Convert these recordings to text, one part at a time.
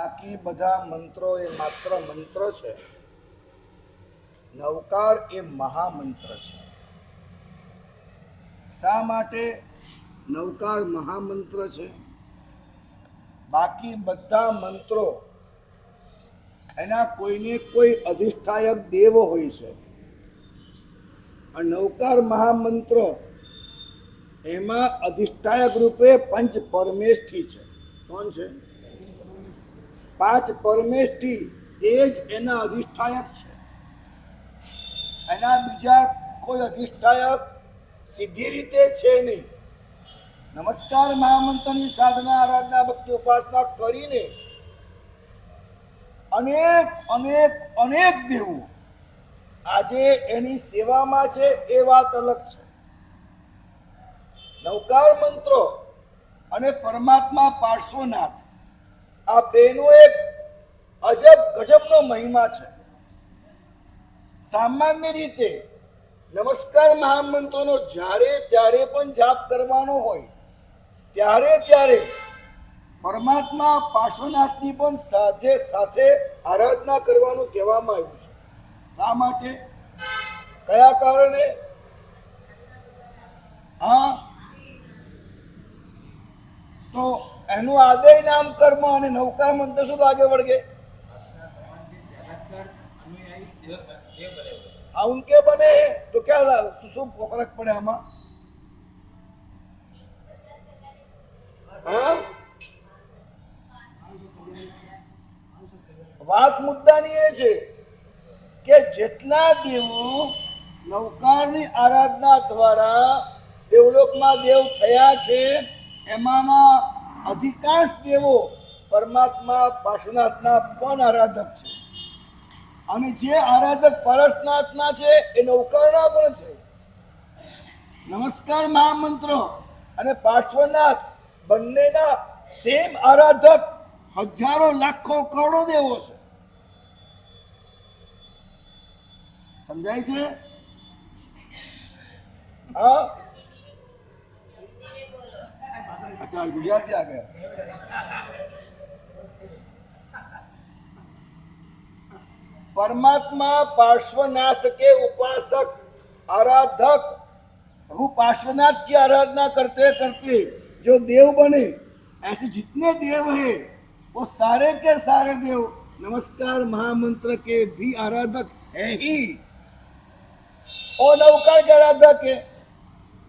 બાકી બધા મંત્રો એ માત્ર મંત્ર છે. નવકાર એ મહામંત્ર છે. શા માટે નવકાર મહામંત્ર છે? બાકી બધા મંત્રો એના કોઈને કોઈ અધિષ્ઠાયક દેવ હોય છે. નવકાર મહામંત્ર એમાં અધિષ્ઠાયક રૂપે પંચ પરમેષ્ઠી છે. કોણ છે? પાંચ પરમેષ્ઠી એ જ એના અધિષ્ઠાયક છે. એના બીજા કોઈ અધિષ્ઠાયક સીધી રીતે છે નહીં. નમસ્કાર મહામંત્રની સાધના આરાધના ભક્તિ ઉપાસના કરીને અનેક અનેક અનેક દેવો આજે એની સેવામાં છે એ વાત અલગ છે. નવકાર મંત્રો અને પરમાત્મા પાર્શ્વનાથ આ બેનો એક અજબ ગજબનો મહિમા છે. સામાન્ય રીતે નમસ્કાર મહામંત્રનો જ્યારે ત્યારે પણ જાપ કરવાનો હોય ત્યારે ત્યારે પરમાત્મા પાર્શ્વનાથની પણ સાથે સાથે આરાધના કરવાનું કહેવામાં આવ્યું છે. શા માટે? કયા કારણે? હા, તો એનું આદેય નામ કર્મ અને નવકાર મંત્ર શું આગે વળગે? उनके बने तो क्या શું ફરક પડે આમાં? વાત મુદ્દાની એ છે કે જેટલા દેવો નવકારની આરાધના દ્વારા દેવલોકમાં દેવ થયા છે એમાંના અધિકાંશ દેવો પરમાત્મા પાર્શ્વનાથના પણ આરાધક છે. અને જે આરાધક પાર્શ્વનાથના છે એ નવકારના પણ છે. નમસ્કાર મહામંત્ર અને પાર્શ્વનાથ બંનેના સેમ આરાધક હજારો લાખો કરોડો દેવો છે. સમજાય છે? હા, અચ્છા, ગુજરાતી આ ગયા. परमात्मा पार्श्वनाथ के उपासक आराधक वो पार्श्वनाथ की आराधना करते करते जो देव बने, ऐसे जितने देव हैं वो सारे के सारे देव नमस्कार महामंत्र के भी आराधक है ही और नवकार के आराधक है.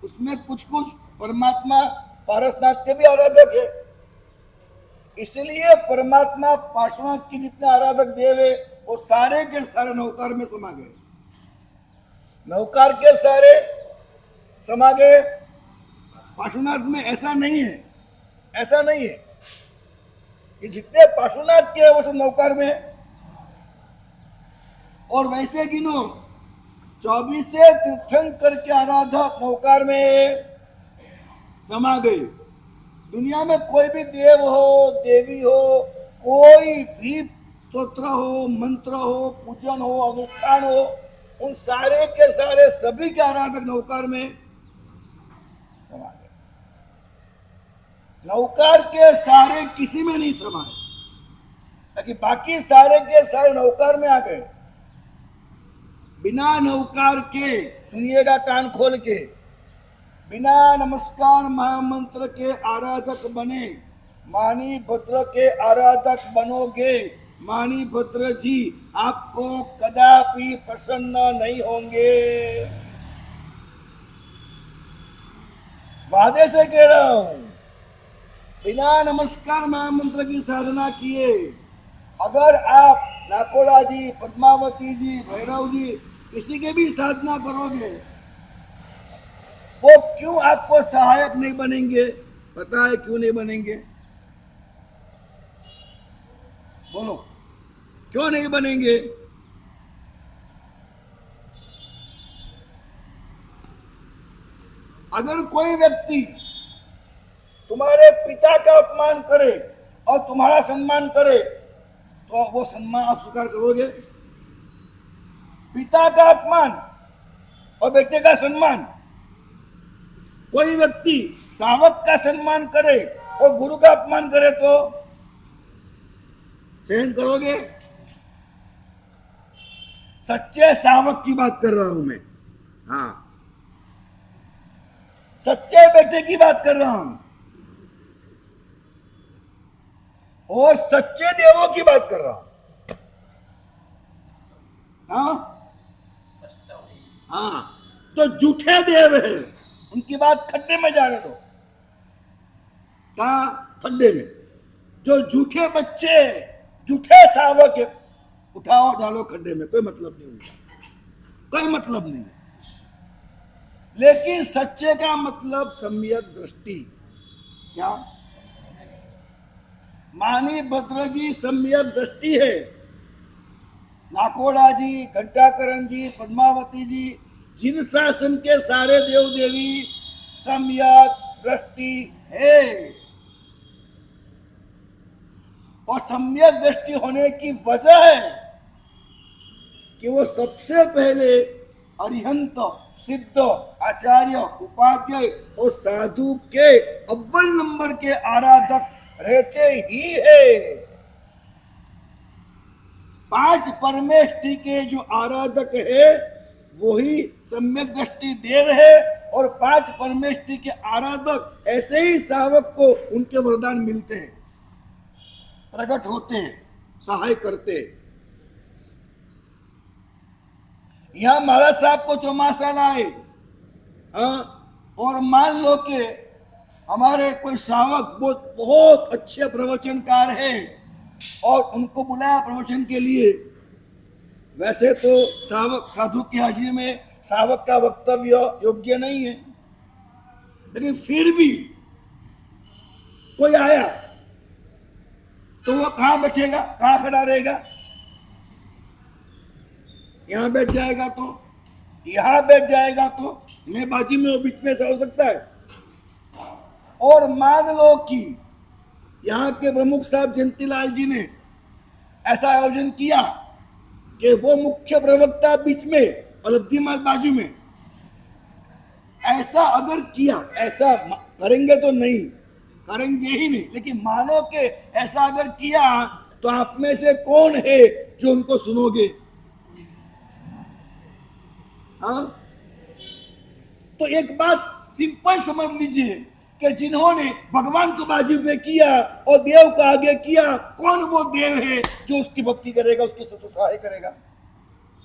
उसमें कुछ कुछ परमात्मा पार्श्वनाथ के भी आराधक है. इसलिए परमात्मा पार्श्वनाथ के जितने आराधक देव है वो सारे के सारे नवकार में समा गए. नवकार के सारे समा गए. पार्श्वनाथ में ऐसा नहीं है, ऐसा नहीं है कि जितने पार्श्वनाथ के वो सब नवकार में. और वैसे गिनो 24 तीर्थंकर के आराधक नवकार में समा गए. दुनिया में कोई भी देव हो, देवी हो, कोई भी स्तोत्र हो, मंत्र हो, पूजन हो, अनुष्ठान हो, उन सारे के सारे सभी के आराधक नवकार में समा गए. नवकार के सारे किसी में नहीं समाए, ताकि बाकी सारे के सारे नवकार में आ गए. बिना नवकार के, सुनिएगा कान खोल के, बिना नमस्कार महामंत्र के आराधक बने मानी भद्र के आराधक बनोगे, मानी भद्र जी आपको कदापि प्रसन्न नहीं होंगे. वादे से कह रहा हूं, बिना नमस्कार महामंत्र की साधना किए अगर आप नाकोड़ा जी, पद्मावती जी, भैरव जी किसी के भी साधना करोगे, वो क्यों आपको सहायक नहीं बनेंगे? पता है क्यों नहीं बनेंगे? बोलो, क्यों नहीं बनेंगे? अगर कोई व्यक्ति तुम्हारे पिता का अपमान करे और तुम्हारा सम्मान करे तो वो सम्मान आप स्वीकार करोगे? पिता का अपमान और बेटे का सम्मान, कोई व्यक्ति शावक का सम्मान करे और गुरु का अपमान करे तो सहन करोगे? सच्चे सावक की बात कर रहा हूं मैं। हाँ, सच्चे बेटे की बात कर रहा हूं और सच्चे देवों की बात कर रहा हूं। हाँ हाँ, तो झूठे देव है, उनकी बात खड्डे में जाने दो। कहा? खड्डे में। जो झूठे बच्चे, झूठे सावक है, उठाओ डालो खड्डे में, कोई मतलब नहीं उनका, कोई मतलब नहीं। लेकिन सच्चे का मतलब सम्यक दृष्टि। क्या? मानी भद्र जी सम्यक दृष्टि है, नाकोड़ा जी, घंटाकरण जी, पद्मावती जी, जिन शासन के सारे देव देवी सम्यक दृष्टि है। और सम्यक दृष्टि होने की वजह है कि वो सबसे पहले अरिहंत, सिद्ध, आचार्य, उपाध्याय और साधु के अव्वल नंबर के आराधक रहते ही है। 5 परमेष्टि के जो आराधक है वही सम्यक दृष्टि देव है, और 5 परमेष्टि के आराधक ऐसे ही सावक को उनके वरदान मिलते हैं, प्रकट होते हैं, सहाय करते हैं। यहां महाराज साहब को चौमासा लाए, और मान लो कि हमारे कोई सावक बहुत अच्छे प्रवचनकार है और उनको बुलाया प्रवचन के लिए। वैसे तो सावक, साधु की हाजिरी में सावक का वक्तव्य योग्य नहीं है, लेकिन फिर भी कोई आया तो वो कहां बैठेगा, कहां खड़ा रहेगा? यहां बैठ जाएगा तो, यहां बैठ जाएगा तो, मैं बाजी में, वो बीच में से हो सकता है। और मान लो कि यहाँ के प्रमुख साहब जयंतीलाल जी ने ऐसा आयोजन किया कि वो मुख्य प्रवक्ता बीच में और लब्धिमाल बाजू में। ऐसा अगर किया, ऐसा करेंगे तो नहीं, करेंगे ही नहीं, लेकिन मानो कि ऐसा अगर किया तो आप में से कौन है जो उनको सुनोगे? हाँ, तो एक बात सिंपल समझ लीजिए कि जिन्होंने भगवान को बाजू में किया और देव को आगे किया, कौन वो देव है जो उसकी भक्ति करेगा, उसकी सहाय करेगा?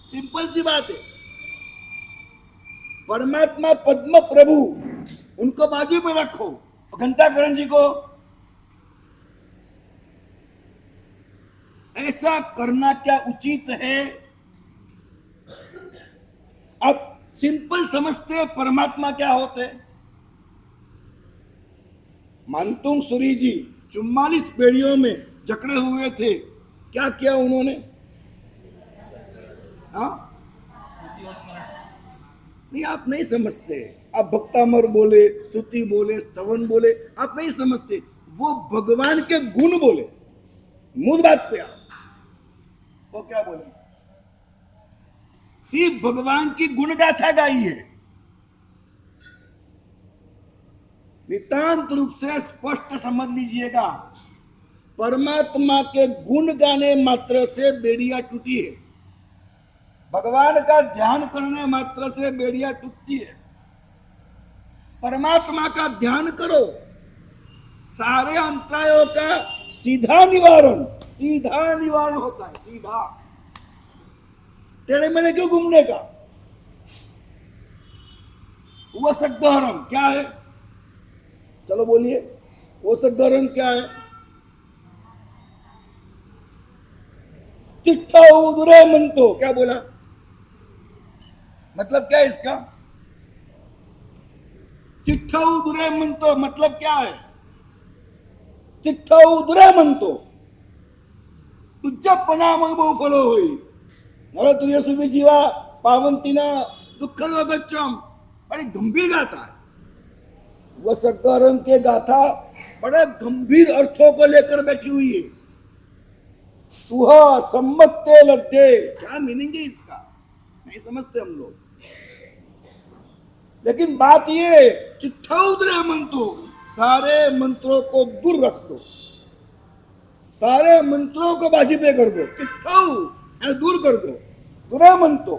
सिंपल सी बात है। परमात्मा पद्म प्रभु, उनको बाजू में रखो, घंटाकरण जी को। ऐसा करना क्या उचित है? अब सिंपल समझते परमात्मा क्या होते? मानतुंग सूरी जी 44 पेड़ियों में जकड़े हुए थे, क्या किया उन्होंने? हाँ, नहीं, आप नहीं समझते। आप भक्तामर बोले, स्तुति बोले, स्तवन बोले, आप नहीं समझते। वो भगवान के गुण बोले, मूल बात पे आप वो क्या बोले? सिर्फ भगवान की गुण गाथा गाई है। नितांत रूप से स्पष्ट समझ लीजिएगा, परमात्मा के गुण गाने मात्र से बेड़िया टूटी है, भगवान का ध्यान करने मात्र से बेड़िया टूटती है। परमात्मा का ध्यान करो, सारे अंतरायों का सीधा निवारण होता है। सीधा, टेढ़े मेढ़े क्यों घूमने का? वो सद्गहरम क्या है? चलो बोलिए, वो सद्गहरम क्या है? चिट्ठा उदरे मंतो, क्या बोला? मतलब क्या है इसका? चिट्ठा उदरे मंतो मतलब क्या है? चिट्ठा उदरे मंतो तुझ्या पना मग बहु फलो होई नर तुझे सुबह जीवा पावंतीना दुख गच्छम। बड़ी गंभीर गाथा है वह। सद्गहरम के गाथा बड़े गंभीर अर्थों को लेकर बैठी हुई है। तुहा सम्मते लद्दे, क्या मीनिंग है इसका? नहीं समझते हम लोग। लेकिन बात ये, चिट्ठा उदरे मंतो, सारे मंत्रों को दूर रख दो, सारे मंत्रों को बाजी पे कर दो, तिठाऊ दूर कर दो, बुरा मंत्रो।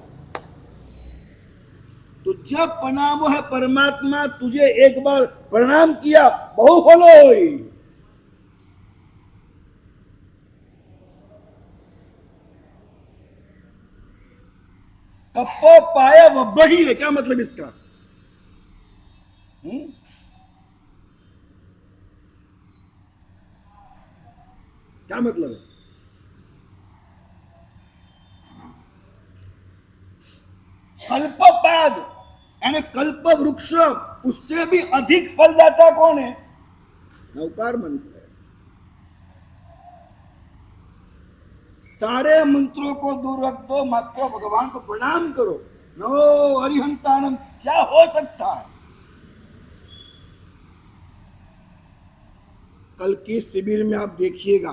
तो जब प्रणाम है परमात्मा तुझे एक बार प्रणाम किया बहु फलो होई। तप्पो पाया वही है, क्या मतलब इसका? क्या मतलब है? कल्पपाद यानी कल्प वृक्ष, उससे भी अधिक फलदाता कौन है? नवकार मंत्र है। सारे मंत्रों को दूर रख दो, मात्र भगवान को प्रणाम करो। नो हरिहंतानम, क्या हो सकता है? कल की शिविर में आप देखिएगा,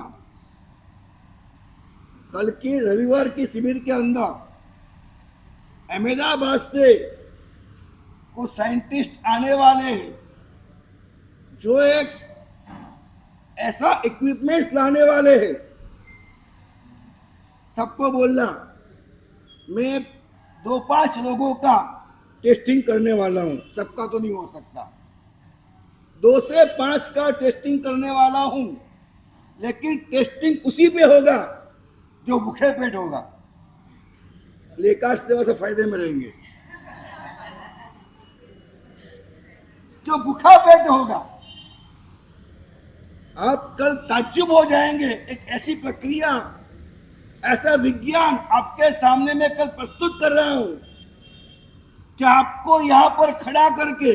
कल की रविवार की शिविर के अंदर अहमदाबाद से कुछ साइंटिस्ट आने वाले हैं जो एक ऐसा इक्विपमेंट्स लाने वाले हैं। सबको बोलना मैं 2-5 लोगों का टेस्टिंग करने वाला हूं, सबका तो नहीं हो सकता, 2 से 5 का टेस्टिंग करने वाला हूं, लेकिन टेस्टिंग उसी पे होगा जो भूखे पेट होगा। लेकर सेवा से फायदे में रहेंगे। जो भूखा पेट होगा, आप कल ताज्जुब हो जाएंगे। एक ऐसी प्रक्रिया, ऐसा विज्ञान आपके सामने में कल प्रस्तुत कर रहा हूं कि आपको यहां पर खड़ा करके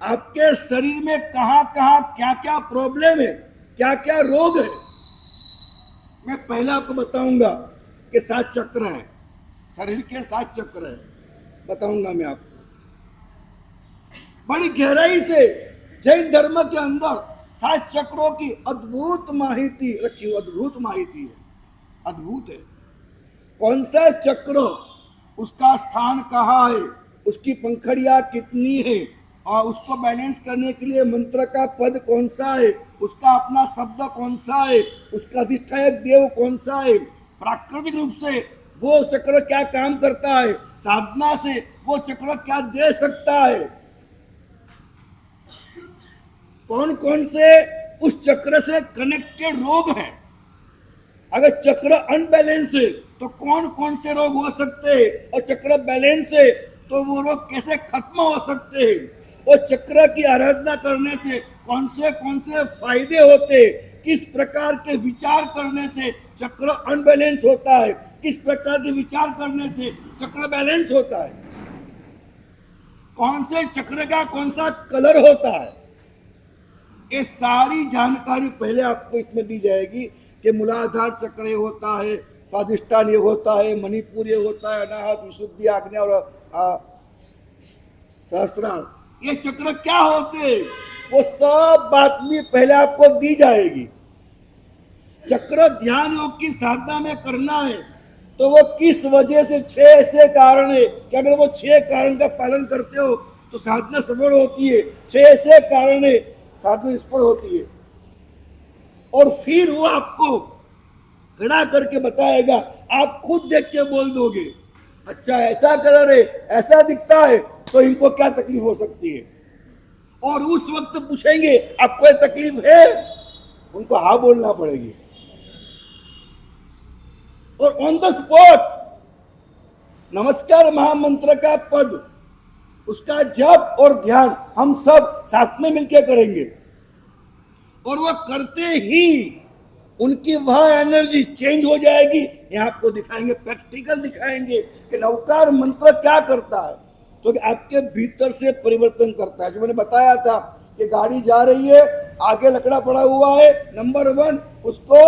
आपके शरीर में कहां कहां क्या क्या प्रॉब्लम है, क्या क्या रोग है, मैं पहले आपको बताऊंगा कि 7 चक्र है, शरीर के 7 चक्र है, बताऊंगा मैं आपको बड़ी गहराई से। जैन धर्म के अंदर 7 चक्रों की अद्भुत माहिती रखी हुई, अद्भुत माहिती है, अद्भुत है। कौन सा चक्र, उसका स्थान कहाँ है, उसकी पंखड़ियां कितनी है, और उसको बैलेंस करने के लिए मंत्र का पद कौन सा है, उसका अपना शब्द कौन सा है, उसका अधिष्ठायक देव कौन सा है, प्राकृतिक रूप से वो चक्र क्या काम करता है, साधना से वो चक्र क्या दे सकता है, कौन कौन से उस चक्र से कनेक्टेड रोग है। अगर चक्र अनबैलेंस है तो कौन कौन से रोग हो सकते हैं, और चक्र बैलेंस है तो वो रोग कैसे खत्म हो सकते हैं, और चक्र की आराधना करने से कौन से फायदे होते, किस प्रकार के विचार करने से चक्र अनबैलेंस होता है, किस प्रकार के विचार करने से चक्र बैलेंस होता है, कौन से चक्र का कौन सा कलर होता है, ये सारी जानकारी पहले आपको इसमें दी जाएगी कि मूलाधार चक्र ये होता है, स्वादिष्ठान ये होता है, मणिपुर ये होता है, अनाहत, विशुद्धि, आज्ञा और सहस्रार, ये चक्र क्या होते, वो सब बात में पहले आपको दी जाएगी। चक्र ध्यान योग की साधना में करना है तो वो किस वजह से 6 ऐसे कारण है कि अगर वो 6 कारण का पालन करते हो तो साधना सफल होती है, 6 ऐसे कारण है साधना निष्फल होती है। और फिर वो आपको खड़ा करके बताएगा, आप खुद देख के बोल दोगे अच्छा ऐसा कलर है, ऐसा दिखता है, तो इनको क्या तकलीफ हो सकती है, और उस वक्त पूछेंगे आपको तकलीफ है, उनको हाँ बोलना पड़ेगी, और ऑन द स्पॉट नमस्कार महामंत्र का पद, उसका जप और ध्यान हम सब साथ में मिलकर करेंगे, और वह करते ही उनकी वह एनर्जी चेंज हो जाएगी। यहाँ आपको दिखाएंगे, प्रैक्टिकल दिखाएंगे कि नवकार मंत्र क्या करता है, तो कि आपके भीतर से परिवर्तन करता है। जो मैंने बताया था कि गाड़ी जा रही है, आगे लकड़ा पड़ा हुआ है, नंबर 1 उसको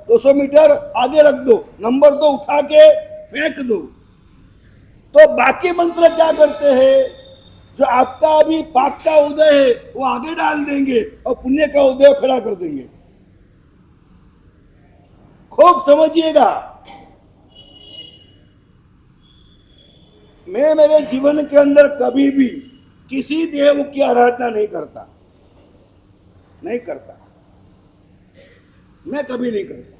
200 मीटर आगे रख दो, नंबर 2 उठा के फेंक दो। तो बाकी मंत्र क्या करते हैं, जो आपका अभी पाप का उदय है वो आगे डाल देंगे और पुण्य का उदय खड़ा कर देंगे। खूब समझिएगा, मैं मेरे जीवन के अंदर कभी भी किसी देव की आराधना नहीं करता, नहीं करता। मैं कभी नहीं करता।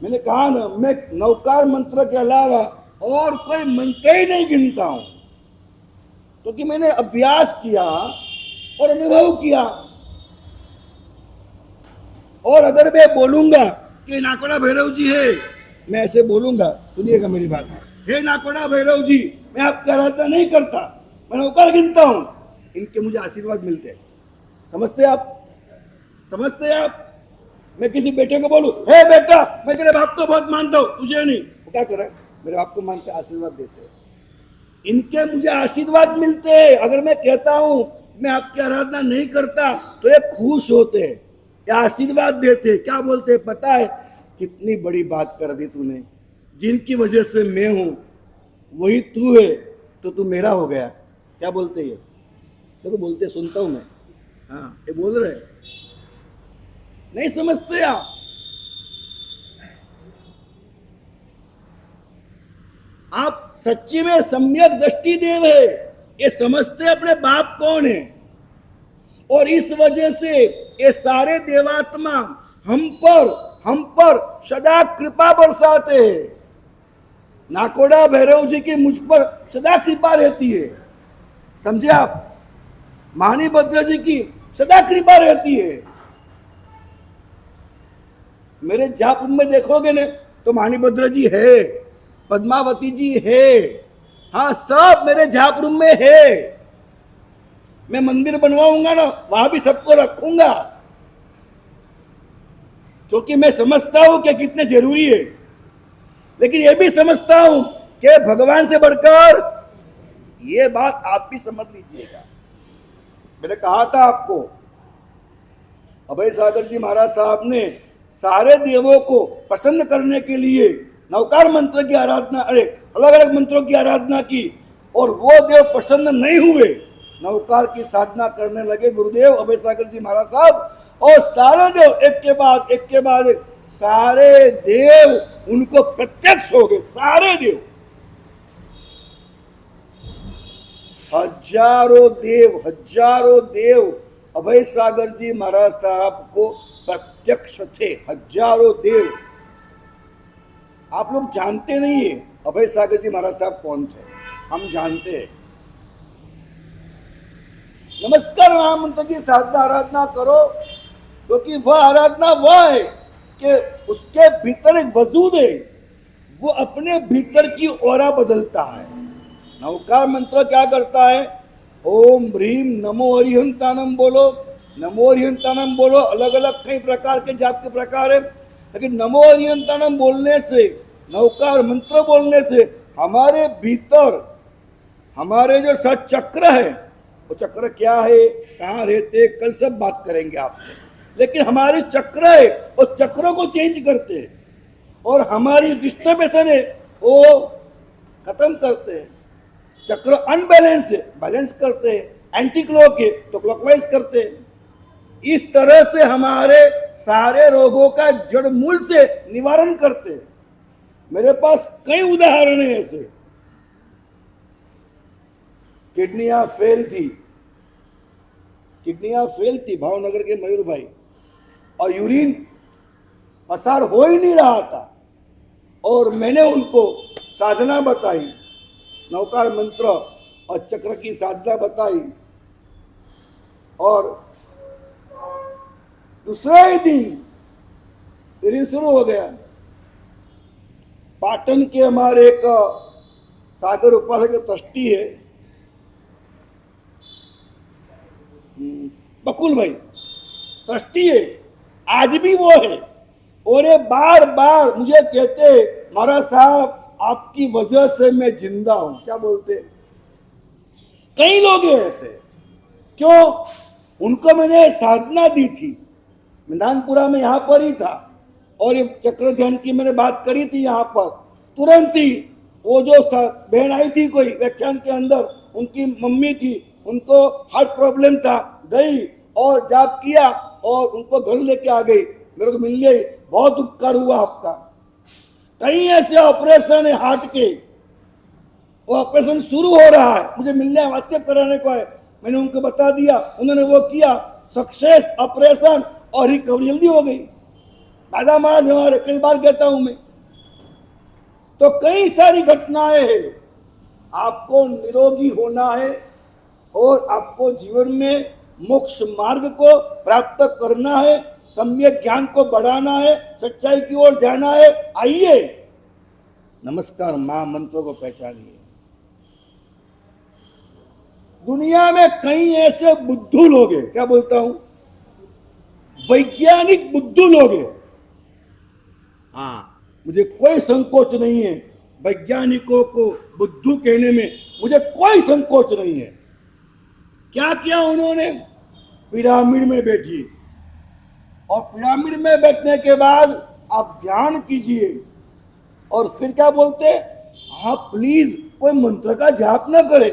मैंने कहा ना, मैं नवकार मंत्र के अलावा और कोई मंत्र ही नहीं गिनता हूं, क्योंकि मैंने अभ्यास किया और अनुभव किया। और अगर मैं बोलूंगा कि नाकोड़ा भैरव जी है, मैं ऐसे बोलूंगा, सुनिएगा मेरी बात, हे नाकोड़ा भैरव जी, मैं आपकी आराधना नहीं करता, मैं नवकार गिनता हूं, इनके मुझे आशीर्वाद मिलते हैं। समझते आप? समझते आप? मैं किसी बेटे को बोलूं, हे बेटा, मैं तेरे बाप को बहुत मानता हूं, तुझे नहीं, वो क्या कर रहा है? मेरे बाप को मानते, आशीर्वाद देते हैं। इनके मुझे आशीर्वाद मिलते हैं। अगर मैं कहता हूं मैं आपकी आराधना नहीं करता, तो ये खुश होते हैं, ये आशीर्वाद देते हैं। क्या बोलते हैं पता है? कितनी बड़ी बात कर दी तूने, जिनकी वजह से मैं हूं वही तू है, तो तू मेरा हो गया। क्या बोलते हैं? देखो बोलते, सुनता हूं मैं। हाँ, ये बोल रहे हैं। नहीं समझते आप सच्ची में सम्यक दृष्टि देव है, ये समझते अपने बाप कौन है, और इस वजह से ये सारे देवात्मा हम पर सदा कृपा बरसाते हैं। नाकोड़ा भैरव जी की मुझ पर सदा कृपा रहती है, समझे आप? माणिभद्र जी की सदा कृपा रहती है। मेरे जाप में देखोगे ना, तो माणिभद्र जी है, पद्मावती जी है, हाँ, सब मेरे जाप रूम में है। मैं मंदिर बनवाऊंगा ना, वहां भी सबको रखूंगा, क्योंकि मैं समझता हूं कि कितने जरूरी है। लेकिन यह भी समझता हूं कि भगवान से बढ़कर, ये बात आप भी समझ लीजिएगा। मैंने कहा था आपको, अभय सागर जी महाराज साहब ने सारे देवों को प्रसन्न करने के लिए नवकार मंत्र की आराधना, अरे अलग अलग मंत्रों की आराधना की, और वो देव प्रसन्न नहीं हुए, नवकार की साधना करने लगे गुरुदेव अभय सागर जी महाराज साहब, और सारे देव एक के बाद एक सारे देव उनको प्रत्यक्ष हो गए। सारे देव, हजारों देव अभय सागर जी महाराज साहब को प्रत्यक्ष थे, हजारों देव। आप लोग जानते नहीं है अभय सागर जी महाराज साहब कौन थे, हम जानते हैं। नमस्कार महामंत्र की साधना आराधना करो, क्योंकि वह आराधना वह है कि उसके भीतर एक वजूद है, वो अपने भीतर की ओरा बदलता है। नवकार मंत्र क्या करता है? ओम ह्रीम नमो हरिहंतानम बोलो, नमो हरिहंतानम बोलो। अलग अलग कई प्रकार के जाप के प्रकार है, लेकिन नमो हरिहंतानम बोलने से, नवकार मंत्र बोलने से हमारे भीतर हमारे जो सत चक्र है, वो चक्र क्या है, कहाँ रहते, कल सब बात करेंगे आपसे। लेकिन हमारे चक्र है, वो चक्रों को चेंज करते हैं, और हमारी डिस्टर्बेशन है वो खत्म करते हैं। चक्र अनबैलेंस है, बैलेंस करते हैं। एंटी क्लॉक है तो क्लॉकवाइज करते हैं। इस तरह से हमारे सारे रोगों का जड़ मूल से निवारण करते हैं। मेरे पास कई उदाहरण है ऐसे। किडनियां फेल थी भावनगर के मयूर भाई, और यूरिन पसार हो ही नहीं रहा था, और मैंने उनको साधना बताई, नवकार मंत्र और चक्र की साधना बताई, और दूसरे ही दिन यूरिन शुरू हो गया। पाटन के हमारे एक सागर उपासक ट्रस्टी है, बकुल भाई ट्रस्टी है, आज भी वो है, और ये बार बार मुझे कहते महाराज साहब आपकी वजह से मैं जिंदा हूं। क्या बोलते? कई लोग हैं ऐसे। क्यों? उनको मैंने साधना दी थी, मैदानपुरा में यहाँ पर ही था, और ये चक्र ध्यान की मैंने बात करी थी यहाँ पर, तुरंत ही वो जो बहन आई थी कोई व्याख्यान के अंदर, उनकी मम्मी थी, उनको हार्ट प्रॉब्लम था, गई और जाप किया और उनको घर लेके आ गई, मेरे को मिल गई। बहुत उपकार हुआ आपका। कई ऐसे ऑपरेशन है हार्ट के, वो ऑपरेशन शुरू हो रहा है, मुझे मिलने वास्ते कराने को है, मैंने उनको बता दिया, उन्होंने वो किया, सक्सेस ऑपरेशन और रिकवरी जल्दी हो गई। दादा महाराज हमारे, कई बार कहता हूं मैं। तो कई सारी घटनाएं हैं। आपको निरोगी होना है और आपको जीवन में मोक्ष मार्ग को प्राप्त करना है, सम्यक ज्ञान को बढ़ाना है, सच्चाई की ओर जाना है। आइए, नमस्कार मां मंत्रों को पहचानिए। दुनिया में कई ऐसे बुद्धू लोग हैं, क्या बोलता हूं, वैज्ञानिक बुद्धू लोग हैं। हाँ, मुझे कोई संकोच नहीं है वैज्ञानिकों को बुद्धू कहने में, मुझे कोई संकोच नहीं है। क्या किया उन्होंने? पिरामिड में बैठिए और पिरामिड में बैठने के बाद आप ध्यान कीजिए और फिर क्या बोलते, आप प्लीज कोई मंत्र का जाप न करें।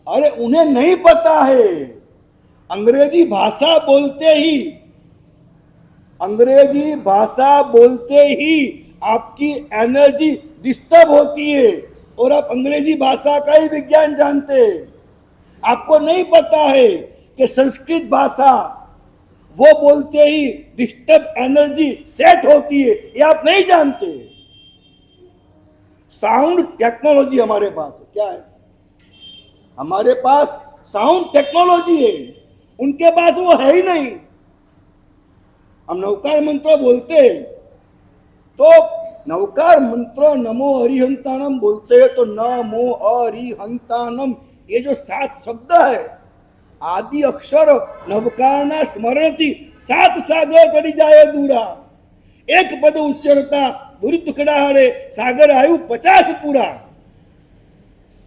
अरे उन्हें नहीं पता है, अंग्रेजी भाषा बोलते ही, अंग्रेजी भाषा बोलते ही आपकी एनर्जी डिस्टर्ब होती है और आप अंग्रेजी भाषा का ही विज्ञान जानते हैं। आपको नहीं पता है कि संस्कृत भाषा वो बोलते ही डिस्टर्ब एनर्जी सेट होती है, ये आप नहीं जानते। साउंड टेक्नोलॉजी हमारे पास है, क्या है? हमारे पास साउंड टेक्नोलॉजी है, उनके पास वो है ही नहीं। हम नवकार मंत्र बोलते हैं तो नवकार मंत्र नमो अरिहंतानम बोलते हैं तो नमो अरिहंतानम, ये जो 7 शब्द है, आदि अक्षर नवकारना स्मरण थी 7 सागर तड़ी जाए दूरा, एक पद उच्चरता दूरी दुखड़ा हरे सागर आयु 50 पूरा।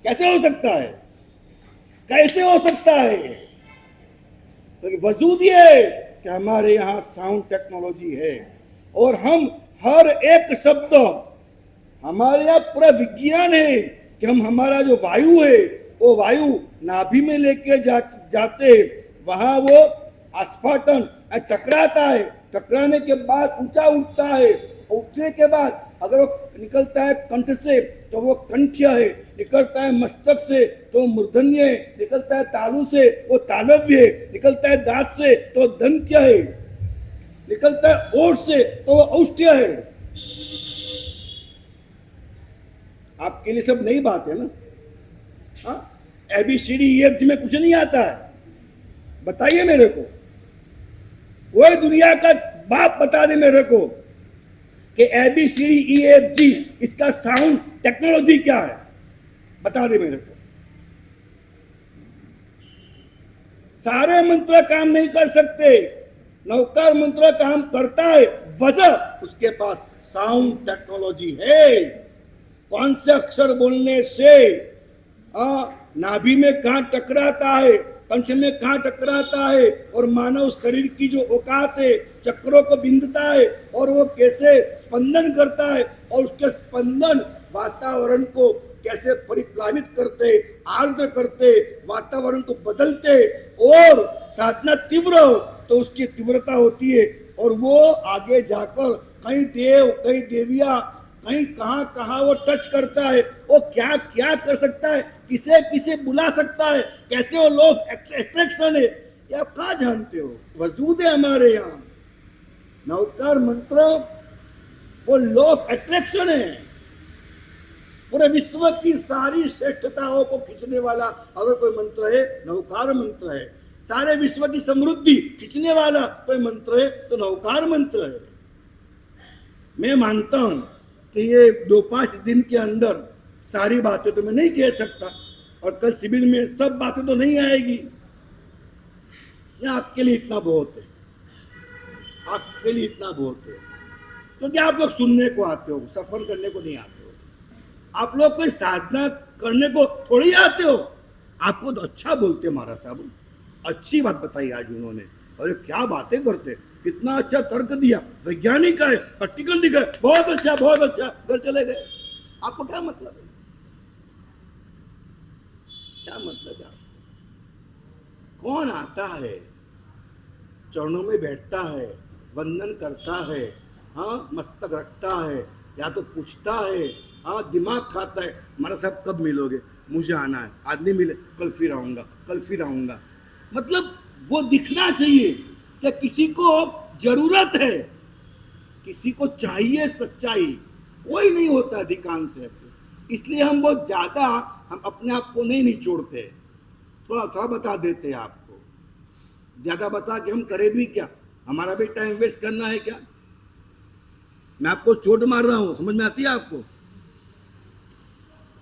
कैसे हो सकता है? कैसे हो सकता है? तो वजूद ये कि हमारे यहाँ साउंड टेक्नोलॉजी है और हम हर एक शब्द, हमारे यहाँ पूरा विज्ञान है कि हम हमारा जो वायु है वो वायु नाभि में लेके जाते, वहां वो आस्फाटन टकराता है, टकराने के बाद ऊंचा उठता है, उठने के बाद अगर वो निकलता है कंठ से तो वो कंठ्य है, निकलता है मस्तक से तो मूर्धन्य है, निकलता है तालु से वो तालव्य है, निकलता है दांत से तो दंत्य है, निकलता है ओठ से तो वो औष्ठ्य है। आपके लिए सब नई बात है ना? हाँ, ABCD में कुछ नहीं आता है, बताइए मेरे को, कोई दुनिया का बाप बता दे मेरे को कि ABCD इसका साउंड टेक्नोलॉजी क्या है, बता दे मेरे को। सारे मंत्र काम नहीं कर सकते, नवकार मंत्र काम करता है, वजह उसके पास साउंड टेक्नोलॉजी है। कौन से अक्षर बोलने से नाभि में कहां टकराता है, कंठ में कहां टकराता है और मानव शरीर की जो औकात है, चक्रों को बिंदता है और वो कैसे स्पंदन करता है और उसके स्पंदन वातावरण को कैसे परिप्लावित करते, आर्द्र करते, वातावरण को बदलते और साधना तीव्र हो तो उसकी तीव्रता होती है और वो आगे जाकर कहीं देव, कहीं देविया, कहीं कहां कहां वो टच करता है, वो क्या क्या कर सकता है, किसे किसे बुला सकता है, कैसे वो लॉ ऑफ अट्रैक्शन है, ये आप कहां जानते हो? वजूद है हमारे यहाँ। नवकार मंत्र वो लॉ ऑफ अट्रैक्शन है, पूरे विश्व की सारी श्रेष्ठताओं को खींचने वाला अगर कोई मंत्र है, नवकार मंत्र है। सारे विश्व की समृद्धि खींचने वाला कोई मंत्र है तो नवकार मंत्र है। मैं मानता हूं कि ये 2-5 दिन के अंदर सारी बातें तो मैं नहीं कह सकता और कल शिविर में सब बातें तो नहीं आएगी। ये आपके लिए इतना बहुत है, आपके लिए इतना बहुत है, क्योंकि आप लोग सुनने को आते हो, सफर करने को नहीं आते हो। आप लोग कोई साधना करने को थोड़ी आते हो। आपको तो अच्छा बोलते महाराज साहब, अच्छी बात बताई आज उन्होंने, अरे क्या बातें करते, कितना अच्छा तर्क दिया, वैज्ञानिक है, प्रैक्टिकल दिखा, बहुत अच्छा बहुत अच्छा, घर चले गए। आपको क्या मतलब है? क्या मतलब है? कौन आता है, चरणों में बैठता है, वंदन करता है, हाँ मस्तक रखता है, या तो पूछता है, हाँ दिमाग खाता है, हमारा साहब कब मिलोगे, मुझे आना है, आज नहीं मिले कल फिर आऊंगा, कल फिर आऊंगा। मतलब वो दिखना चाहिए, कि किसी को जरूरत है, किसी को चाहिए सच्चाई, कोई नहीं होता अधिकांश ऐसे। इसलिए हम बहुत ज्यादा हम अपने आप को नहीं निचोड़ते, थोड़ा थोड़ा बता देते हैं आपको। ज्यादा बता के हम करें भी क्या, हमारा भी टाइम वेस्ट करना है क्या? मैं आपको चोट मार रहा हूं, समझ में आती है आपको?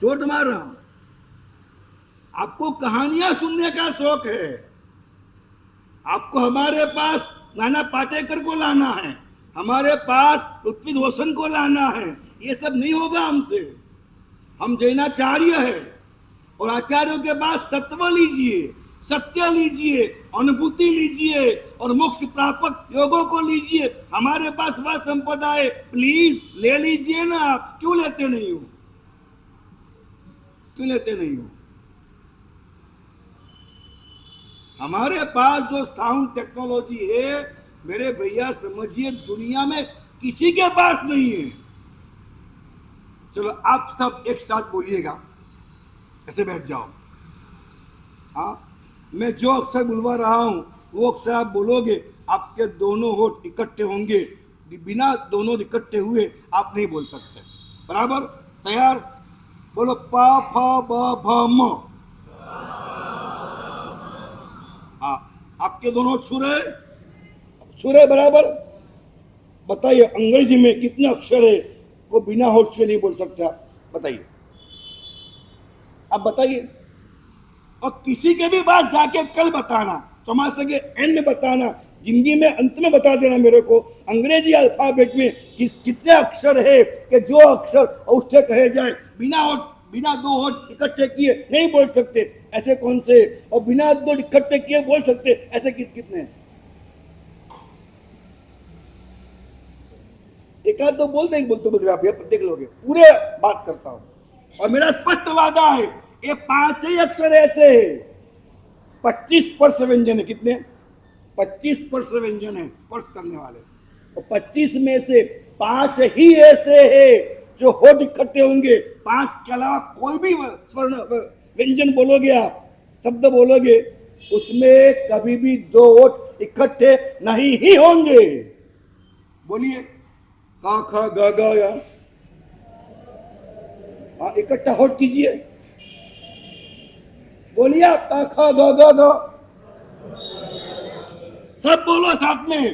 चोट मार रहा हूं, आपको कहानियां सुनने का शौक है, आपको हमारे पास नाना पाटेकर को लाना है, हमारे पास ऋत्विक रोशन को लाना है, ये सब नहीं होगा हमसे। हम जैनाचार्य है और आचार्यों के पास तत्व लीजिए, सत्य लीजिए, अनुभूति लीजिए और मोक्ष प्रापक योगों को लीजिए। हमारे पास वह संपदा है, प्लीज ले लीजिए ना। आप क्यों लेते नहीं हो, क्यों लेते नहीं हो? हमारे पास जो साउंड टेक्नोलॉजी है मेरे भैया, समझिए दुनिया में किसी के पास नहीं है। चलो आप सब एक साथ बोलिएगा, ऐसे बैठ जाओ। हाँ, मैं जो अक्षर बुलवा रहा हूं वो अक्षर आप बोलोगे, आपके दोनों होठ इकट्ठे होंगे, बिना दोनों इकट्ठे हुए आप नहीं बोल सकते। बराबर? तैयार? बोलो प फ ब भ म। हाँ, आपके दोनों छुरे छुरे बराबर। बताइए अंग्रेजी में कितने अक्षर है वो बिना होठ छुए नहीं बोल सकते आप? बताइए, आप बताइए। और किसी के भी पास जाके कल बताना, चौमासे के एंड में बताना, जिंदगी में अंत में बता देना मेरे को अंग्रेजी अल्फाबेट में कितने अक्षर है कि जो अक्षर उससे कहे जाए बिना होठ, बिना दो होठ इकट्ठे किए नहीं बोल सकते, ऐसे कौन से? और बिना दो इकट्ठे किए बोल सकते, ऐसे कितने? एक आध दो बोल देंगे, बोलते आप देख लोगे, पूरे बात करता हूं। और मेरा स्पष्ट वादा है ये 5 ही अक्षर ऐसे है, 25 स्पर्श व्यंजन है। कितने? 25 स्पर्श व्यंजन है स्पर्श करने वाले, और 25 में से 5 ही ऐसे है जो होठ इकट्ठे होंगे। 5 के अलावा कोई भी स्वर्ण व्यंजन बोलोगे आप, शब्द बोलोगे, उसमें कभी भी 2 होठ इकट्ठे नहीं ही होंगे। बोलिए का ख ग ग या, हाँ इकट्ठा होठ कीजिए, बोलिए आप का ख ग ग ग, सब बोलो साथ में,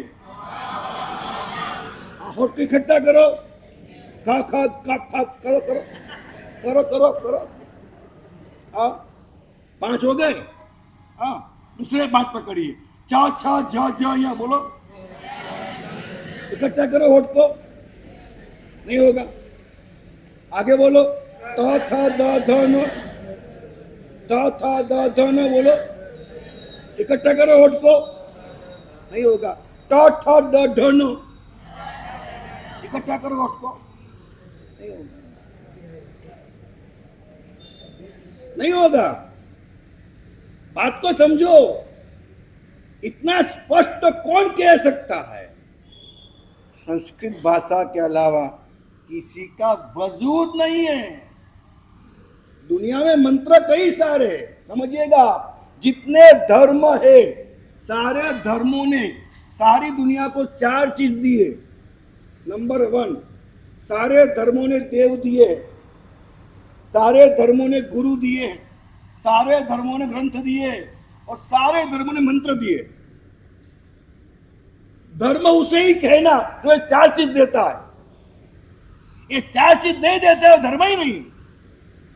होठ इकट्ठा करो, का ख करो करो करो करो करो। हाँ 5 हो गए। हाँ दूसरे 5 पकड़िए, च छ झ झ या बोलो, इकट्ठा करो होठ को, नहीं होगा। आगे बोलो त थ द ध न, त थ द ध न बोलो, इकट्ठा करो होठ को, नहीं होगा। ट ठ ड ढ न, इकट्ठा करो होठ को, नहीं होगा, नहीं होगा। बात को समझो, इतना स्पष्ट कौन कह सकता है? संस्कृत भाषा के अलावा किसी का वजूद नहीं है। दुनिया में मंत्र कई सारे, समझिएगा, जितने धर्म है सारे धर्मों ने सारी दुनिया को 4 चीज दिए। नंबर 1, सारे धर्मों ने देव दिए, सारे धर्मों ने गुरु दिए, सारे धर्मों ने ग्रंथ दिए और सारे धर्मों ने मंत्र दिए। धर्म उसे ही कहना जो ये 4 चीज देता है। ये 4 चीज नहीं देते हो धर्म ही नहीं।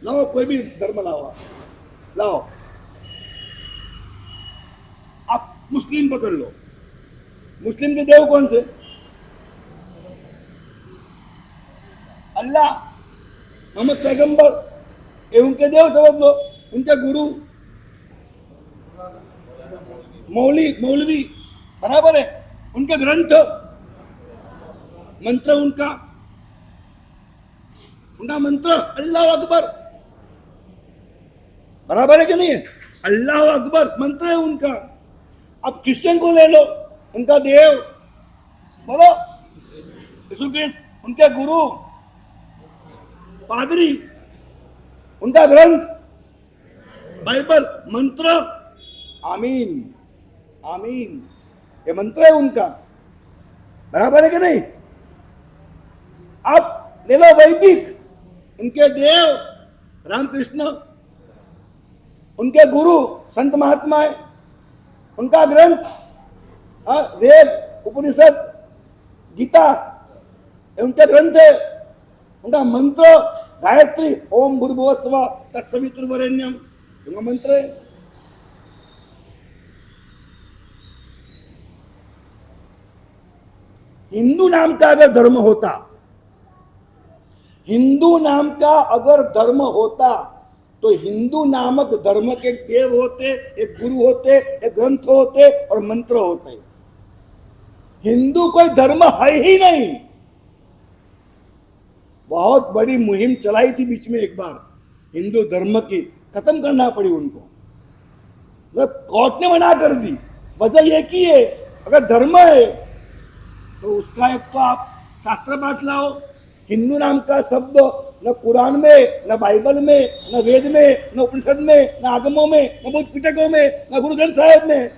लाओ कोई भी धर्म लाओ, लाओ। आप मुस्लिम पकड़ लो, मुस्लिम के देव कौन से? अल्लाह, मोहम्मद पैगंबर, ये उनके देव समझ लो। उनके गुरु मौलवी, बराबर है। उनके ग्रंथ, मंत्र, उनका मंत्र अल्लाह अकबर, बराबर है कि नहीं है? अल्लाह अकबर मंत्र है उनका। अब क्रिश्चियन को ले लो, उनका देव बोलो यीशु क्रिस्त, उनके गुरु पादरी, उनका ग्रंथ बाइबल, मंत्र आमीन आमीन। ये मंत्र है उनका, बराबर है कि नहीं? अब ले लो वैदिक, उनके देव रामकृष्ण, उनके गुरु संत महात्मा है, उनका ग्रंथ वेद उपनिषद गीता उनके ग्रंथ है, उनका मंत्र गायत्री ओम भूर्भुवः स्वः तत्सवितुर्वरेण्यम उनका मंत्र है। हिंदू नाम का अगर धर्म होता, हिंदू नाम का अगर धर्म होता तो हिंदू नामक धर्म के देव होते, एक गुरु होते, एक ग्रंथ होते और मंत्र होते। हिंदू कोई धर्म है ही नहीं। बहुत बड़ी मुहिम चलाई थी बीच में एक बार हिंदू धर्म की, खत्म करना पड़ी उनको, कोर्ट ने मना कर दी। वजह यह की है, अगर धर्म है तो उसका एक तो आप शास्त्र बांट लाओ। हिंदू नाम का शब्द न कुरान में, न बाइबल में, न वेद में, न उपनिषद में, न आगमों में, न बुद्ध पिटकों में, न गुरु ग्रंथ साहिब में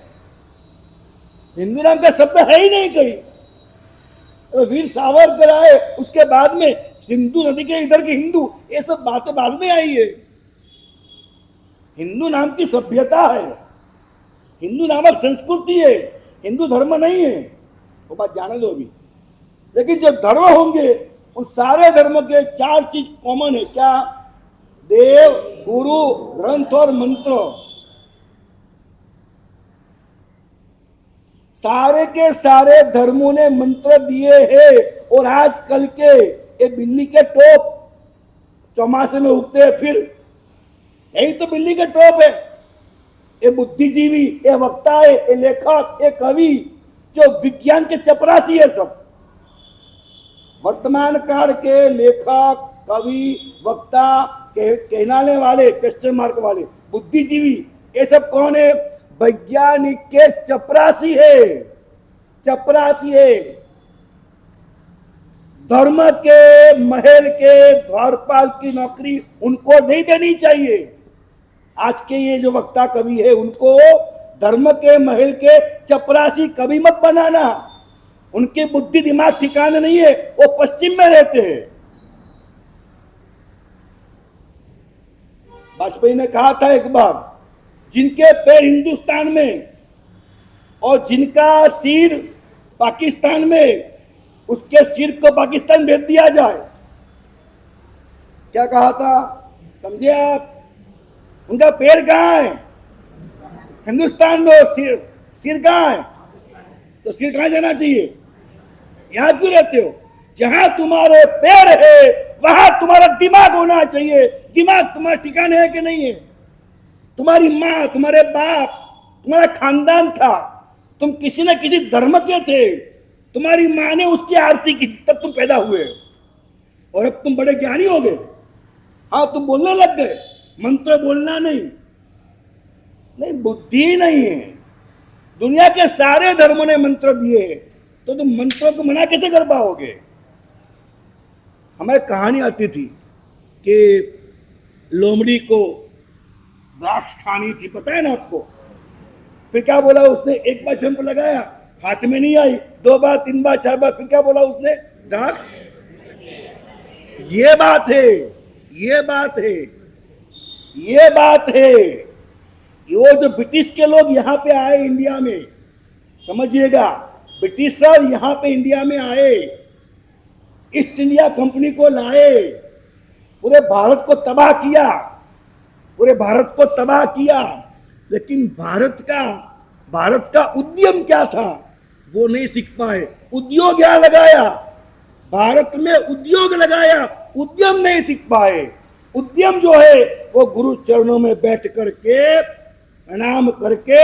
हिंदू नाम का शब्द है ही नहीं कहीं। तो वीर सावरकर आए, उसके बाद में सिंधु नदी के इधर के हिंदू, ये सब बातें बाद में आई है। हिंदू नाम की सभ्यता है, हिंदू नामक संस्कृति है, हिंदू धर्म नहीं है। वो बात जाने दो अभी। लेकिन जो धर्म होंगे उन सारे धर्म के चार चीज कॉमन है। क्या? देव, गुरु, ग्रंथ और मंत्र। सारे के सारे धर्मों ने मंत्र दिए हैं। और आजकल के ये बिल्ली के टोप चौमासे में उगते हैं, फिर यही तो बिल्ली के टोप है। ये बुद्धिजीवी, ये वक्ता है, ये लेखक, ये कवि, जो विज्ञान के चपरासी है सब। वर्तमान काल के लेखक, कवि, वक्ता, कहनाने वाले, क्वेश्चन मार्क वाले, बुद्धिजीवी, ये सब कौन है? वैज्ञानिक के चपरासी है, चपरासी है। धर्म के महल के द्वारपाल की नौकरी उनको नहीं देनी चाहिए। आज के ये जो वक्ता कवि है उनको धर्म के महल के चपरासी कवि मत बनाना। उनके बुद्धि दिमाग ठिकाने नहीं है, वो पश्चिम में रहते हैं। वाजपेयी ने कहा था एक बार, जिनके पैर हिंदुस्तान में और जिनका सिर पाकिस्तान में, उसके सिर को पाकिस्तान भेज दिया जाए। क्या कहा था, समझे आप? उनका पैर कहाँ है? हिंदुस्तान में। सिर कहाँ है? तो सिर कहाँ जाना चाहिए? यहां क्यों रहते हो? जहां तुम्हारे पैर है वहां तुम्हारा दिमाग होना चाहिए। दिमाग तुम्हारे ठिकाने है कि नहीं है? तुम्हारी माँ, तुम्हारे बाप, तुम्हारा खानदान था, तुम किसी न किसी धर्म के थे, तुम्हारी माँ ने उसकी आरती की तब तुम पैदा हुए, और अब तुम बड़े ज्ञानी हो गए। हाँ, तुम बोलने लग गए, मंत्र बोलना नहीं, बुद्धि नहीं है। दुनिया के सारे धर्मों ने मंत्र दिए, तो तुम मंत्रों को मना कैसे कर पाओगे? हमारी कहानी आती थी कि लोमड़ी को द्राक्ष खानी थी, पता है ना आपको? फिर क्या बोला उसने? एक बार जंप लगाया, हाथ में नहीं आई, 2 बार, 3 बार, 4 बार, फिर क्या बोला उसने? द्राक्ष। ये बात है, ये बात है, ये बात है। वो जो ब्रिटिश के लोग यहाँ पे आए इंडिया में, समझिएगा, ब्रिटिशर यहाँ पे इंडिया में आए, ईस्ट इंडिया कंपनी को लाए, पूरे भारत को तबाह किया, पूरे भारत को तबाह किया। लेकिन भारत का उद्यम क्या था वो नहीं सीख पाए। उद्योग यहाँ लगाया, भारत में उद्योग लगाया, उद्यम नहीं सीख पाए। उद्यम जो है वो गुरु चरणों में बैठ करके प्रणाम करके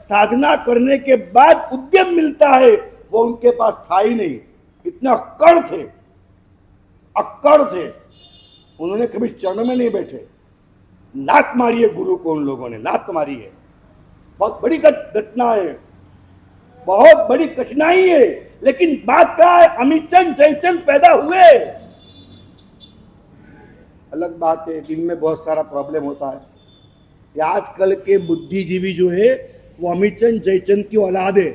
साधना करने के बाद उद्यम मिलता है, वो उनके पास था ही नहीं। इतना अक्कड़ थे, उन्होंने कभी चरणों में नहीं बैठे। लात मारी है गुरु को, उन लोगों ने लात मारी है। बहुत बड़ी घटना है, बहुत बड़ी कठिनाई है। लेकिन बात क्या है, अमित चंद जयचंद पैदा हुए, अलग बात है, दिल में बहुत सारा प्रॉब्लम होता है। आजकल के बुद्धिजीवी जो है वो अमित चंद जयचंद की औलाद है।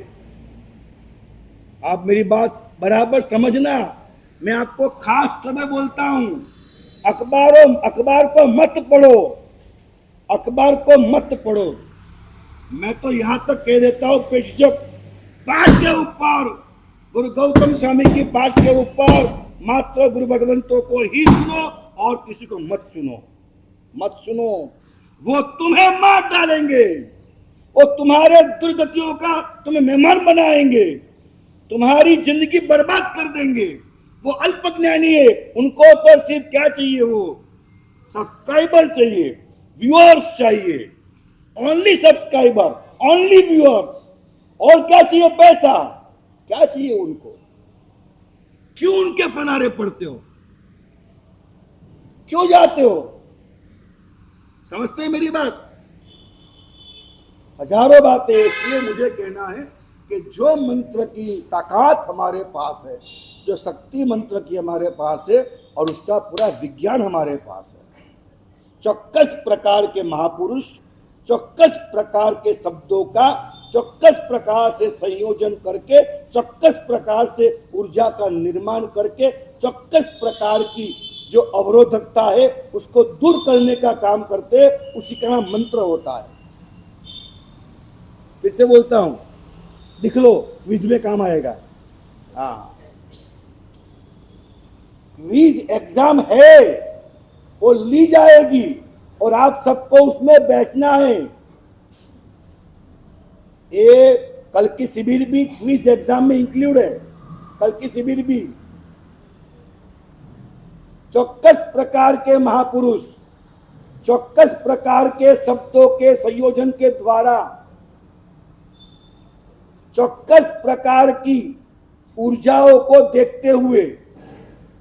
आप मेरी बात बराबर समझना, मैं आपको खास तौर पे बोलता हूं, अखबार को मत पढ़ो, अखबार को मत पढ़ो। मैं तो यहां तक कह देता हूं बेशक पाठ के ऊपर, गुरु गौतम स्वामी की पाठ के ऊपर मात्र गुरु भगवंतों को ही सुनो और किसी को मत सुनो, मत सुनो। वो तुम्हें मार डालेंगे, वो तुम्हारे दुर्गतियों का तुम्हें मेहमान बनाएंगे, तुम्हारी जिंदगी बर्बाद कर देंगे। वो अल्पज्ञानी है, उनको तो सिर्फ क्या चाहिए, वो सब्सक्राइबर चाहिए, व्यूअर्स चाहिए, ओनली सब्सक्राइबर, ओनली व्यूअर्स। और क्या चाहिए? पैसा। क्या चाहिए उनको? क्यों उनके पनारे पड़ते हो? क्यों जाते हो? समझते हैं मेरी बात? हजारों बातें। इसलिए मुझे कहना है कि जो मंत्र की ताकत हमारे पास है, जो शक्ति मंत्र की हमारे पास है और उसका पूरा विज्ञान हमारे पास है, चौक्कस प्रकार के महापुरुष, चौक्कस प्रकार के शब्दों का चौक्कस प्रकार से संयोजन करके, चौक्कस प्रकार से ऊर्जा का निर्माण करके, चौक्कस प्रकार की जो अवरोधकता है उसको दूर करने का काम करते, उसी का नाम मंत्र होता है। फिर से बोलता हूं, लिख लो, क्विज में काम आएगा। हाँ, क्विज एग्जाम है, वो ली जाएगी और आप सबको उसमें बैठना है। ये कल की शिविर भी क्विज एग्जाम में इंक्लूड है, कल की शिविर भी। चौक्कस प्रकार के महापुरुष, चौक्कस प्रकार के शब्दों के संयोजन के द्वारा, चौक्कस प्रकार की ऊर्जाओं को देखते हुए,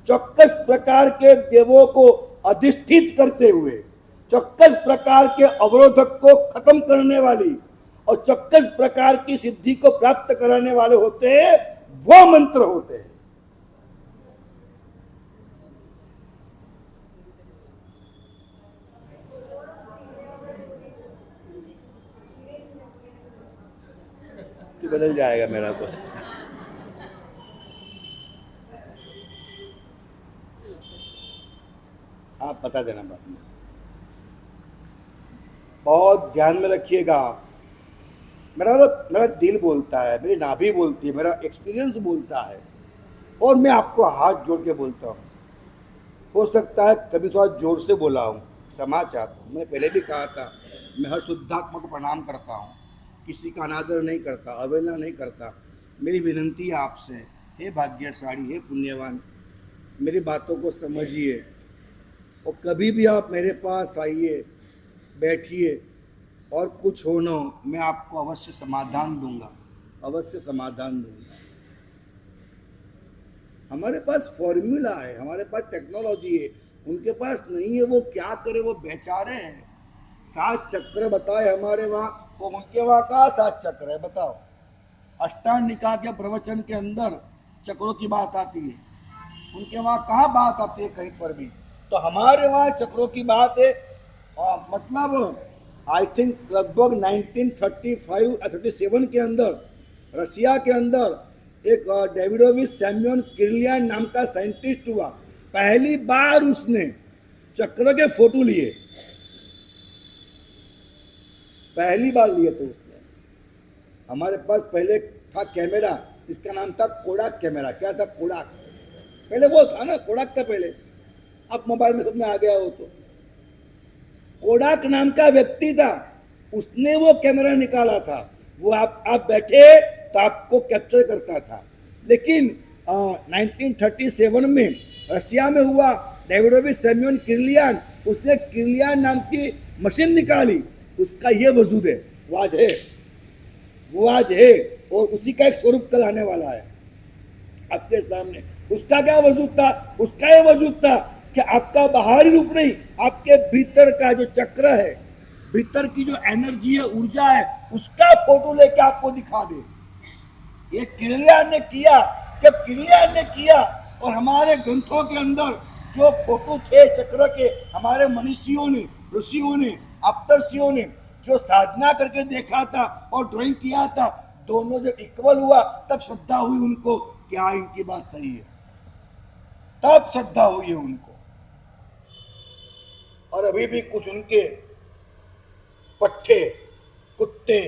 चौक्कस प्रकार के देवों को अधिष्ठित करते हुए, चौक्कस प्रकार के अवरोधक को खत्म करने वाली और चौक्कस प्रकार की सिद्धि को प्राप्त कराने वाले होते हैं, वो मंत्र होते हैं। कि बदल जाएगा मेरा तो। आप बता देना बाद में। बहुत ध्यान में रखिएगा। मेरा दिल बोलता है, मेरी नाभि बोलती है, मेरा एक्सपीरियंस बोलता है और मैं आपको हाथ जोड़ के बोलता हूँ। हो सकता है कभी थोड़ा जोर से बोला हूँ, क्षमा चाहता हूँ। मैंने पहले भी कहा था, मैं हर शुद्धात्मा को प्रणाम करता हूँ, किसी का अनादर नहीं करता, अवहेलना नहीं करता। मेरी विनंती है आपसे, हे भाग्यशाली, हे पुण्यवान, मेरी बातों को समझिए और कभी भी आप मेरे पास आइए, बैठिए और कुछ हो ना हो, मैं आपको अवश्य समाधान दूंगा, अवश्य समाधान दूंगा। हमारे पास फॉर्मूला है, हमारे पास टेक्नोलॉजी है, उनके पास नहीं है। वो क्या करे, वो बेचारे हैं। 7 चक्र बताए हमारे वहाँ, वो उनके वहाँ कहाँ 7 चक्र है बताओ? अष्टांग निकाय के प्रवचन के अंदर चक्रों की बात आती है, उनके वहाँ कहाँ बात आती है कहीं पर भी? तो हमारे वहाँ चक्रों की बात है। मतलब आई थिंक लगभग 1935-37 के अंदर रसिया के अंदर एक डेविडोविच सैम्योन किर्लियन नाम का साइंटिस्ट हुआ। पहली बार उसने चक्र के फोटो लिए, पहली बार लिए थे उसने। हमारे पास पहले था कैमरा, इसका नाम था कोडाक कैमरा। क्या था? कोडाक। पहले वो था ना, कोडाक था पहले। अब मोबाइल में सब में आ गया हो। तो कोडाक नाम का व्यक्ति था, उसने वो कैमरा निकाला था। वो आप बैठे तो आपको कैप्चर करता था। लेकिन 1937 में रसिया में हुआ, डेविडोविच सैम्योन किर्लियन, उसने किर्लियन नाम की मशीन निकाली। उसका ये वजूद है, वो आज है, वो आज है और उसी का एक स्वरूप कल आने वाला है आपके सामने। उसका क्या वजूद था? उसका ये वजूद था कि आपका बाहरी रूप नहीं, आपके भीतर का जो चक्र है, भीतर की जो एनर्जी है, ऊर्जा है, उसका फोटो लेके आपको दिखा दे। ये किर्लियन ने किया। जब किर्लियन ने किया और हमारे ग्रंथों के अंदर जो फोटो थे चक्र के, हमारे मनीषियों ने, ऋषियों ने, अप्तर्षियों ने जो साधना करके देखा था और ड्राइंग किया था, दोनों जब इक्वल हुआ तब श्रद्धा हुई उनको कि हाँ इनकी बात सही है, तब श्रद्धा हुई है उनको। और अभी भी कुछ उनके पट्टे, कुत्ते,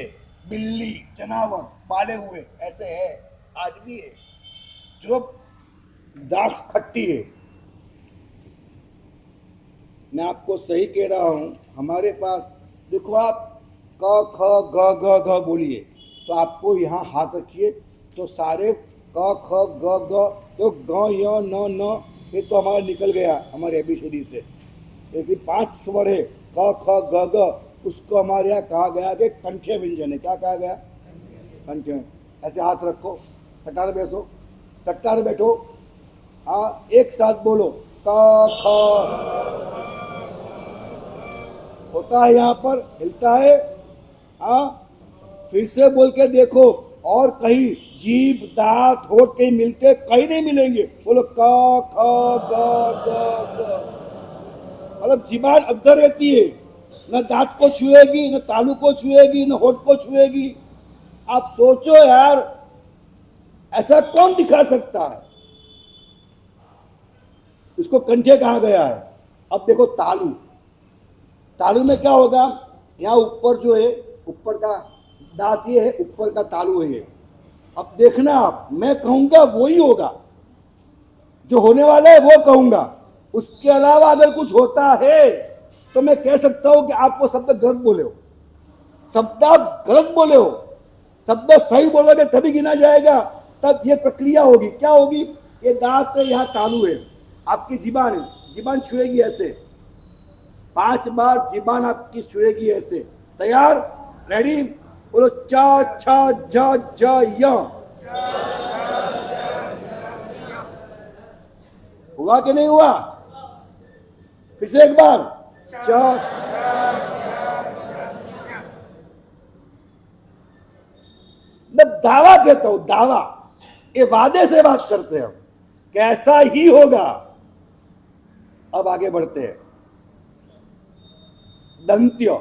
बिल्ली, जानवर पाले हुए ऐसे है, आज भी है, जो द्राक्ष खट्टी है। मैं आपको सही कह रहा हूं, हमारे पास देखो, आप क ख ग ग ग बोलिए तो आपको यहाँ हाथ रखिए तो सारे क ख ग ग, तो ग य न न ये तो हमारा निकल गया हमारे एबीसीडी से। लेकिन 5 स्वर है क ख ग ग, उसको हमारे यहाँ कहा गया कि कंठ्य व्यंजन है। क्या कहा गया? कंठ्य। ऐसे हाथ रखो, कतार बैठो, कतार बैठो, हाँ एक साथ बोलो क ख। होता है यहाँ पर, हिलता है, हाँ फिर से बोल के देखो, और कहीं जीभ दांत होठ कहीं मिलते, कहीं नहीं मिलेंगे। बोलो क ख ग ग ग, मतलब जीभान अग्धर रहती है, न दांत को छुएगी, न तालू को छुएगी, न होठ को छुएगी। आप सोचो यार, ऐसा कौन दिखा सकता है? इसको कंठे कहा गया है। अब देखो तालू, तालू में क्या होगा? यहाँ ऊपर जो है, ऊपर का दांत ये है, ऊपर का तालू है ये। अब देखना आप, मैं कहूंगा वो ही होगा, जो होने वाला है वो कहूंगा। उसके अलावा अगर कुछ होता है तो मैं कह सकता हूं कि आप वो शब्द गलत बोले हो, शब्द आप गलत बोले हो। शब्द सही बोलोगे तभी गिना जाएगा, तब ये प्रक्रिया होगी। क्या होगी? ये दांत है, यहाँ तालू है, आपकी जीबान है, जीबान छुएगी ऐसे, 5 बार जीबान आपकी छुएगी ऐसे। तैयार? रेडी? बोलो च छ ज ज य। हुआ कि नहीं हुआ? फिर से एक बार च। मैं दावा देता हूं, दावा, ये वादे से बात करते हैं हम, कैसा ही होगा। अब आगे बढ़ते हैं। दंत्य,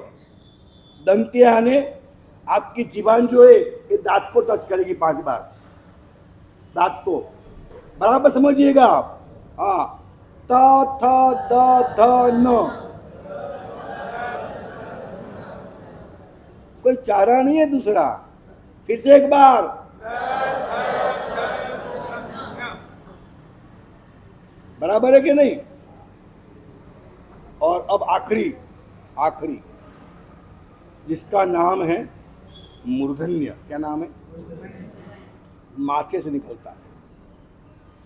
दंत्य यानी आपकी जीभान जो है ये दांत को टच करेगी 5 बार, दांत को, बराबर समझिएगा आप। हाँ, त थ द ध न, कोई चारा नहीं है दूसरा। फिर से एक बार, बराबर है कि नहीं? और अब आखिरी, आखिरी जिसका नाम है मूर्धन्य। क्या नाम है? माथे से निकलता है।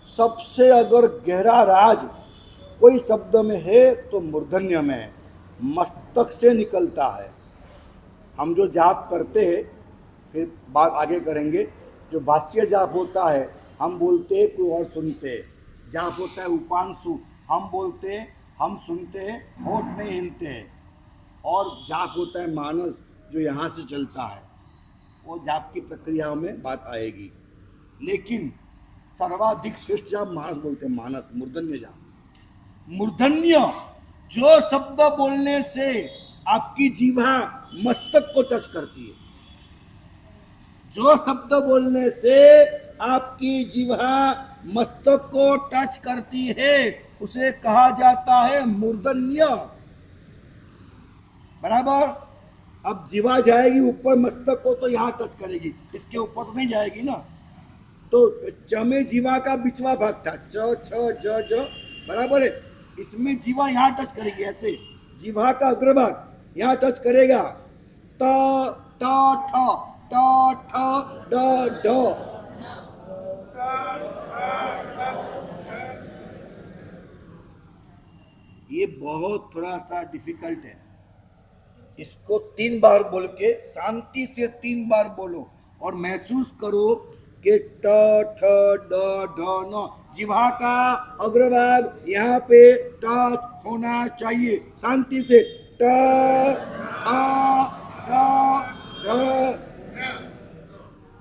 सबसे अगर गहरा राज कोई शब्द में है तो मूर्धन्य में है, मस्तक से निकलता है। हम जो जाप करते हैं, फिर बात आगे करेंगे, जो भाष्य जाप होता है हम बोलते हैं, कोई और सुनते हैं। जाप होता है उपांशु, हम बोलते हैं, हम सुनते हैं, होठ नहीं हिलते हैं। और जाप होता है मानस, जो यहाँ से चलता है, वो जाप की प्रक्रियाओं में बात आएगी। लेकिन सर्वाधिक श्रेष्ठ जाप मानस बोलते हैं, मानस, मूर्धन्य जाप। मूर्धन्य जो शब्द बोलने से आपकी जीवा मस्तक को टच करती है, जो शब्द बोलने से आपकी जीवा मस्तक को टच करती है, उसे कहा जाता है मूर्धन्य। बराबर? अब जीवा जाएगी ऊपर मस्तक को तो यहाँ टच करेगी, इसके ऊपर तो नहीं जाएगी ना। तो च में जीवा का बिचवा भाग था, च छ ज ज, बराबर है। इसमें जीवा यहाँ टच करेगी ऐसे, जीवा का अग्रभाग यहाँ टच करेगा। त ठ ट ठ ड ढ। ये बहुत थोड़ा सा डिफिकल्ट है, इसको 3 बार बोल के शांति से 3 बार बोलो और महसूस करो कि ट ठ ड ढ न, जिह्वा का अग्रभाग यहाँ पे टच होना चाहिए। शांति से ट ठ ड ढ।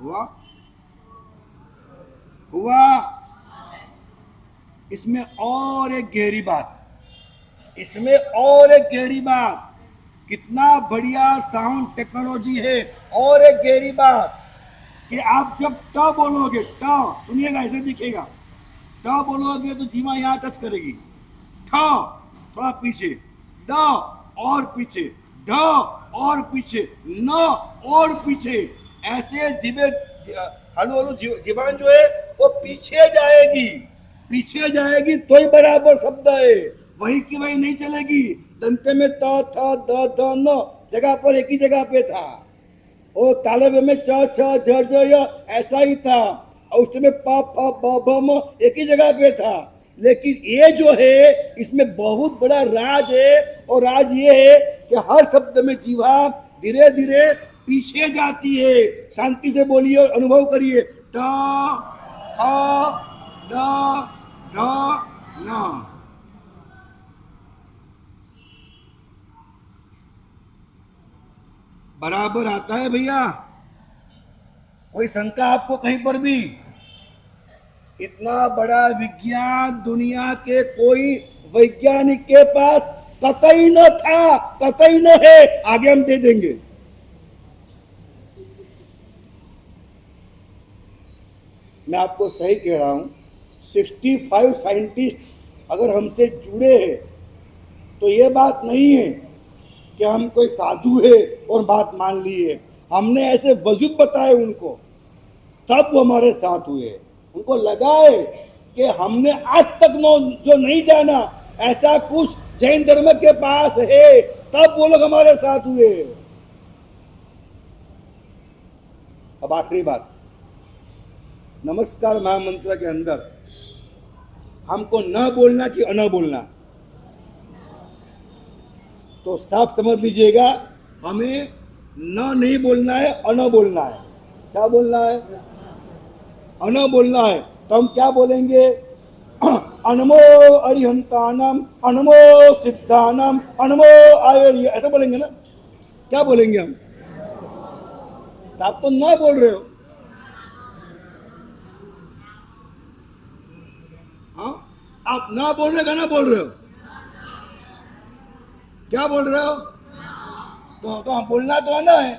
हुआ? हुआ? इसमें और एक गहरी बात, इसमें और एक गहरी बात, कितना बढ़िया साउंड टेक्नोलॉजी है। और एक गहरी बात, कि आप जब ट बोलोगे, ट सुनिएगा, ऐसे दिखेगा, ट बोलोगे तो जीवा यहां टच करेगी, ठ थोड़ा पीछे, ड और पीछे, ढ और पीछे, न और पीछे, ऐसे जीवे हलू हलू जीवान जो है वो पीछे जाएगी, पीछे जाएगी तो ही बराबर शब्द है, वही की वही नहीं चलेगी। दंते में त थ द ध न जगह पर एक ही जगह पे था, और तालव्य में च छ झ झ य ऐसा ही था, और उसमें प फ ब भ म एक ही जगह पे था। लेकिन ये जो है इसमें बहुत बड़ा राज है, और राज ये है कि हर शब्द में जीवा धीरे धीरे पीछे जाती है। शांति से बोलिए और अनुभव करिए, ट ठ ड ढ न। बराबर आता है भैया, कोई शंका आपको कहीं पर भी? इतना बड़ा विज्ञान दुनिया के कोई वैज्ञानिक के पास कतई न था, कतई न है, आगे हम दे देंगे। मैं आपको सही कह रहा हूं, 65 साइंटिस्ट अगर हमसे जुड़े हैं तो ये बात नहीं है कि हम कोई साधु है और बात मान ली है। हमने ऐसे वजूद बताए उनको, तब वो हमारे साथ हुए। उनको लगा है कि हमने आज तक जो नहीं जाना ऐसा कुछ जैन धर्म के पास है, तब वो लोग हमारे साथ हुए। अब आखिरी बात, नमस्कार महामंत्र के अंदर हमको न बोलना कि अन बोलना, तो साफ समझ लीजिएगा, हमें न नहीं बोलना है, अन बोलना है। क्या बोलना है? अन बोलना है। तो हम क्या बोलेंगे? अनमो अरिहंतानम, अनमो सिद्धानम, अनमो आयुर्य, ऐसा बोलेंगे ना? क्या बोलेंगे हम? तो आप तो न बोल रहे हो। हाँ, आप ना बोल रहे हो, ना बोल रहे हो, क्या बोल रहे हो? तो हम बोलना तो आना है,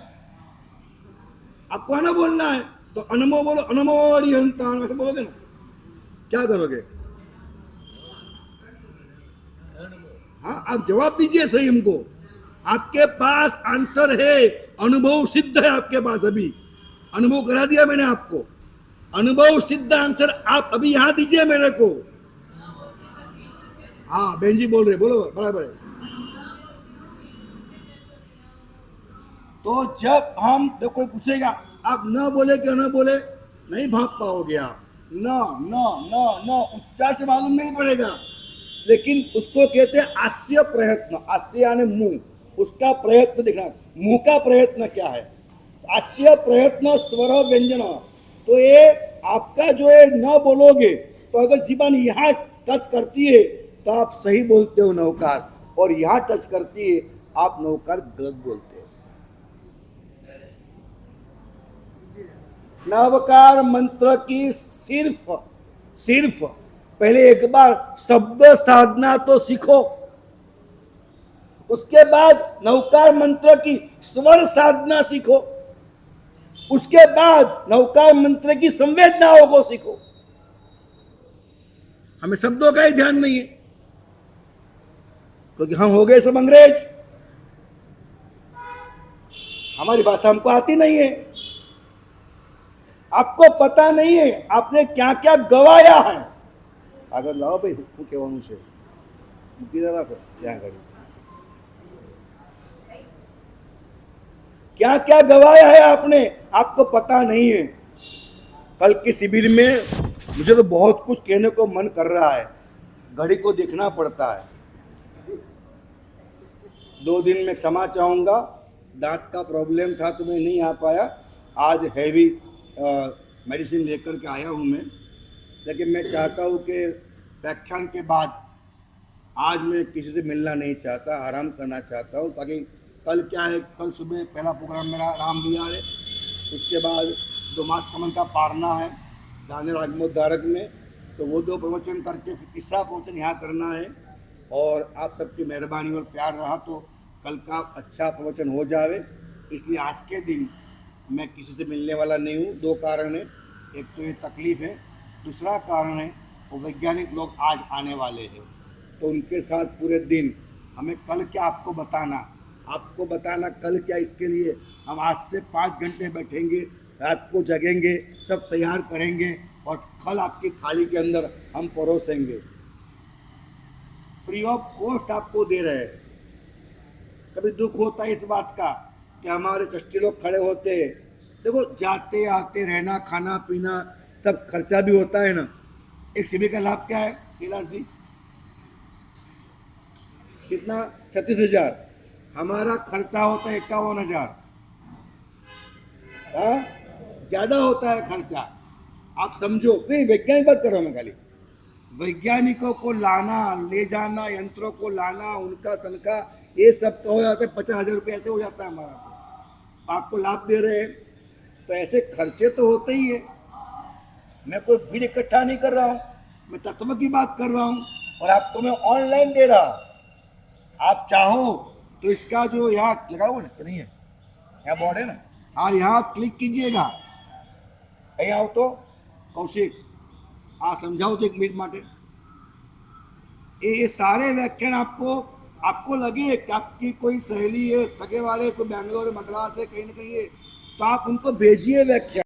आपको आना बोलना है, तो अनमो बोलो, अनमो अरिहंतान, ऐसे बोलोगे ना? क्या करोगे? हाँ, आप जवाब दीजिए सही हमको। आपके पास आंसर है, अनुभव सिद्ध है आपके पास, अभी अनुभव करा दिया मैंने आपको, अनुभव सिद्ध आंसर आप अभी यहां दीजिए मेरे को। हाँ बहन जी बोल रहे, बोलो, बराबर है। तो जब हम तो कोई पूछेगा आप न बोले क्यों न बोले, नहीं भाग पाओगे आप। न न न न उच्चार से मालूम नहीं पड़ेगा, लेकिन उसको कहते हैं आस्य प्रयत्न। आस्य यानी मुंह, उसका प्रयत्न दिखना, मुंह का प्रयत्न क्या है? आस्य प्रयत्न स्वर व्यंजन। तो ये आपका जो है न बोलोगे तो अगर जीवन यहाँ टच करती है तो आप सही बोलते हो नौकार, और यहाँ टच करती है आप नौकार गलत बोलते हो। नवकार मंत्र की सिर्फ पहले एक बार शब्द साधना तो सीखो, उसके बाद नवकार मंत्र की स्वर साधना सीखो, उसके बाद नवकार मंत्र की संवेदनाओं को सीखो। हमें शब्दों का ही ध्यान नहीं है, क्योंकि हम हो गए सब अंग्रेज, हमारी भाषा हमको आती नहीं है। आपको पता नहीं है आपने क्या क्या गवाया है। अगर लाओ भाई હું કહેવાનું છે, મૂકી દે રાખો ત્યાં ઘડી, क्या क्या गवाया है आपने, आपको पता नहीं है। कल के शिविर में मुझे तो बहुत कुछ कहने को मन कर रहा है, घड़ी को देखना पड़ता है। 2 दिन में क्षमा चाहूँगा, दांत का प्रॉब्लम था तो मैं नहीं आ पाया। आज हैवी मेडिसिन लेकर के आया हूँ मैं, लेकिन मैं चाहता हूँ कि व्याख्यान के बाद आज मैं किसी से मिलना नहीं चाहता, आराम करना चाहता हूँ, ताकि कल क्या है, कल सुबह पहला प्रोग्राम मेरा राम विहार है, उसके बाद 2 मास कमन का पारना है दानेर आगमोद्धारक में, तो वो 2 प्रवचन करके फिर तीसरा प्रवचन यहाँ करना है। और आप सबकी मेहरबानी और प्यार रहा तो कल का अच्छा प्रवचन हो जावे, इसलिए आज के दिन मैं किसी से मिलने वाला नहीं हूँ। दो कारण है, एक तो ये तकलीफ है, दूसरा कारण है वो वैज्ञानिक लोग आज आने वाले हैं, तो उनके साथ पूरे दिन हमें कल क्या आपको बताना कल क्या, इसके लिए हम आज से 5 घंटे बैठेंगे, रात को जगेंगे, सब तैयार करेंगे और कल आपकी थाली के अंदर हम परोसेंगे। फ्री ऑफ कॉस्ट आपको दे रहे हैं। कभी दुख होता है इस बात का कि हमारे ट्रस्टी लोग खड़े होते हैं। देखो, जाते आते रहना खाना पीना सब खर्चा भी होता है ना। एक शिविर का लाभ क्या है कैलाश जी? कितना? 36,000। हमारा खर्चा होता है 51,000। हाँ, ज्यादा होता है खर्चा। आप समझो, नहीं वैज्ञानिक बात कर रहा हूं मैं खाली। वैज्ञानिकों को लाना, ले जाना, यंत्रों को लाना, उनका तनख्वाह, ये सब तो हो जाता है 50,000 रुपये, ऐसे हो जाता है हमारा। तो आपको लाभ दे रहे हैं तो ऐसे खर्चे तो होते ही है। मैं कोई भीड़ इकट्ठा नहीं कर रहा हूँ, मैं तत्व की बात कर रहा हूँ और आपको मैं ऑनलाइन दे रहा हूँ। आप चाहो तो इसका जो यहाँ लगा हुआ ना, नहीं है यहाँ बोर्ड है ना, हाँ यहाँ क्लिक कीजिएगा। यहाँ हो तो कौशिक समझाओ तो 1 मिनट माटे। ये सारे व्याख्यान आपको लगे कि आपकी कोई सहेली है, सगे वाले कोई बैंगलोर मद्रास है, कहीं ना कहीं है, तो आप उनको भेजिए व्याख्यान।